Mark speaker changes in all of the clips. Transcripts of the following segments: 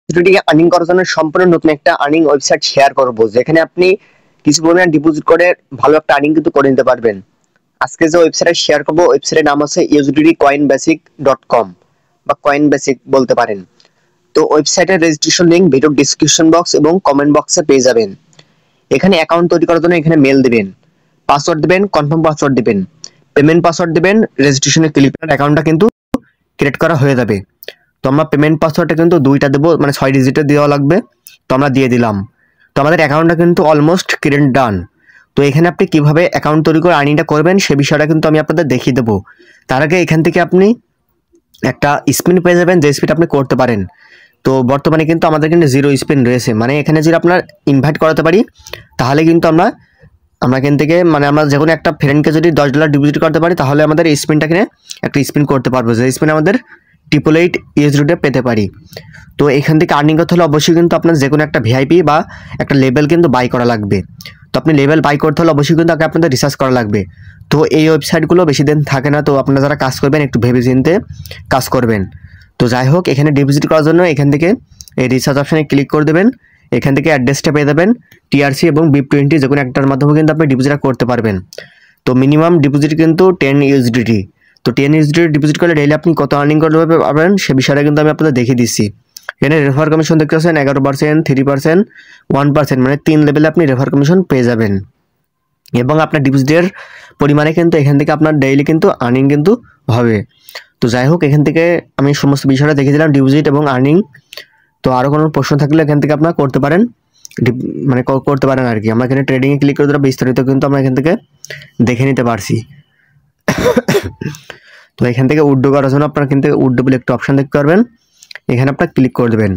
Speaker 1: ভিডিওটিকে আর্নিং করার জন্য সম্পূর্ণ নতুন একটা আর্নিং ওয়েবসাইট শেয়ার করব, যেখানে আপনি কিছু পরিমাণ ডিপোজিট করে ভালো একটা আর্নিং কিন্তু করে নিতে পারবেন। আজকে যে ওয়েবসাইটে শেয়ার করব, ওয়েবসাইটের নাম আছে usdcoinbasic.com বা কয়েন বেসিক বলতে পারেন। তো ওয়েবসাইটের registration link video description box এবং কমেন্ট বক্সে পেয়ে যাবেন। এখানে অ্যাকাউন্ট তৈরি করার জন্য এখানে মেল দিবেন, পাসওয়ার্ড দিবেন, কনফার্ম পাসওয়ার্ড দিবেন, পেমেন্ট পাসওয়ার্ড দিবেন, রেজিস্ট্রেশনে ক্লিক করে অ্যাকাউন্টটা কিন্তু ক্রিয়েট করা হয়ে যাবে। তো আমরা পেমেন্ট পাসওয়ার্ডটা কিন্তু দুইটা দেবো, মানে 6 ডিজিটের দেওয়া লাগবে। তো আমরা দিয়ে দিলাম। তো আমাদের অ্যাকাউন্টটা কিন্তু অলমোস্ট ক্রিয়েট ডান। তো এখানে আপনি কিভাবে অ্যাকাউন্ট তৈরি করে আর্নিংটা করবেন সে বিষয়টা কিন্তু আমি আপনাদের দেখিয়ে দেবো। তার আগে এখান থেকে আপনি একটা স্পিন পেয়ে যাবেন, যে স্পিন আপনি করতে পারেন। তো বর্তমানে কিন্তু আমাদের কিন্তু 0 স্পিন রয়েছে, মানে এখানে যদি আপনার ইনভাইট করাতে পারি তাহলে কিন্তু আমরা এখান থেকে মানে আমরা যে কোনো একটা ফ্রেন্ডকে যদি $10 ডিপোজিট করতে পারি তাহলে আমাদের এই স্পিনটা কিনে একটা স্পিন করতে পারবো, যে স্পিন আমাদের 888 USDT পেতে পারি। তো এখান থেকে আর্নিং করতে হলে অবশ্যই কিন্তু আপনার যে কোনো একটা ভিআইপি বা একটা লেভেল কিন্তু বাই করা লাগবে। তো আপনি লেভেল বাই করতে হলে অবশ্যই কিন্তু আগে আপনাদের রিসার্চ করা লাগবে। তো এই ওয়েবসাইটগুলো বেশি দিন থাকে না, তো আপনারা যারা কাজ করবেন একটু ভেবে চিন্তে কাজ করবেন। তো যাই হোক, এখানে ডিপোজিট করার জন্য এখান থেকে এই রিসার্চ অপশানে ক্লিক করে দেবেন। এখান থেকে অ্যাড্রেসটা পেয়ে যাবেন, টিআরসি এবং BIP20 যে কোনো একটার মাধ্যমে কিন্তু আপনি ডিপোজিটটা করতে পারবেন। তো মিনিমাম ডিপোজিট কিন্তু 10 USDT। তো 10 USDT ডিপোজিট করলে ডেইলি আপনি কত আর্নিং করতে পারবেন সে বিষয়টা কিন্তু আমি আপনাদের দেখিয়ে দিচ্ছি। এখানে রেফার কমিশন দেখতে পাচ্ছেন 11%, 3%, 1%, মানে 3 লেভেলে আপনি রেফার কমিশন পেয়ে যাবেন। এবং আপনার ডিপোজিটের পরিমাণে কিন্তু এখান থেকে আপনার ডেইলি কিন্তু আর্নিং কিন্তু হবে। তো যাই হোক, এখান থেকে আমি সমস্ত বিষয়টা দেখে দিলাম, ডিপোজিট এবং আর্নিং। তো আরও কোনো প্রশ্ন থাকলে এখান থেকে আপনারা করতে পারেন, মানে করতে পারেন আর কি। আমরা এখানে ট্রেডিংয়ে ক্লিক করে দিলে বিস্তারিত কিন্তু আমরা এখান থেকে দেখে নিতে পারছি। তো এখান থেকে উইথড্র করার জন্য আপনারা কিন্তু উইথড্র বলে একটা অপশন দেখতে পারবেন, এখানে আপনারা ক্লিক করে দেবেন।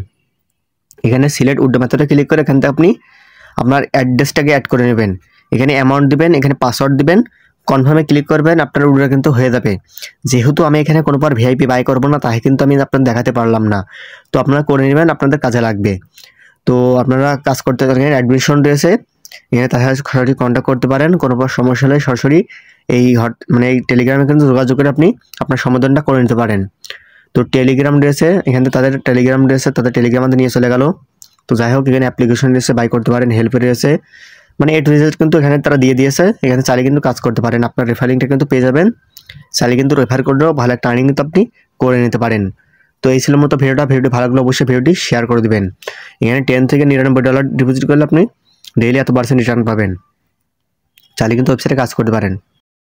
Speaker 1: এখানে সিলেক্ট উইথড্র মেথডে ক্লিক করে এখান থেকে আপনি আপনার অ্যাড্রেসটাকে অ্যাড করে নেবেন। এখানে অ্যামাউন্ট দিবেন, এখানে পাসওয়ার্ড দিবেন, কনফার্মে ক্লিক করবেন, আপনার উইথড্র কিন্তু হয়ে যাবে। যেহেতু আমি এখানে কোনোবার ভিআইপি বাই করবো না, তাই কিন্তু আমি আপনাদের দেখাতে পারলাম না। তো আপনারা করে নেবেন, আপনাদের কাজে লাগবে। তো আপনারা কাজ করতে পারেন, অ্যাডমিশন রয়েছে, এখানে তার সাথে সরাসরি কন্ট্যাক্ট করতে পারেন। কোনো সমস্যা হলে সরাসরি এই এই টেলিগ্রামে কিন্তু যোগাযোগ করে আপনি আপনার সমাধানটা করে নিতে পারেন। তো টেলিগ্রাম রয়েছে, এখানে তাদের টেলিগ্রাম রয়েছে, তাদের টেলিগ্রামে নিয়ে চলে গেল। তো যাই হোক, এখানে অ্যাপ্লিকেশন রয়েছে, বাই করতে পারেন, হেল্প রয়েছে, মানে A to Z কিন্তু এখানে তারা দিয়ে দিয়েছে। এখানে চাইলে কিন্তু কাজ করতে পারেন, আপনার রেফারিংটা কিন্তু পেয়ে যাবেন। চাইলে কিন্তু রেফার করলেও ভালো একটা আর্নিং কিন্তু আপনি করে নিতে পারেন। তো এই ছিল মতো ভিডিওটি ভালো লাগলে অবশ্যই ভিডিওটি শেয়ার করে দিবেন। এখানে 10 থেকে $99 ডিপোজিট করলে আপনি ডেইলি এত % রিটার্ন পাবেন। চাইলে কিন্তু ওয়েবসাইটে কাজ করতে পারেন।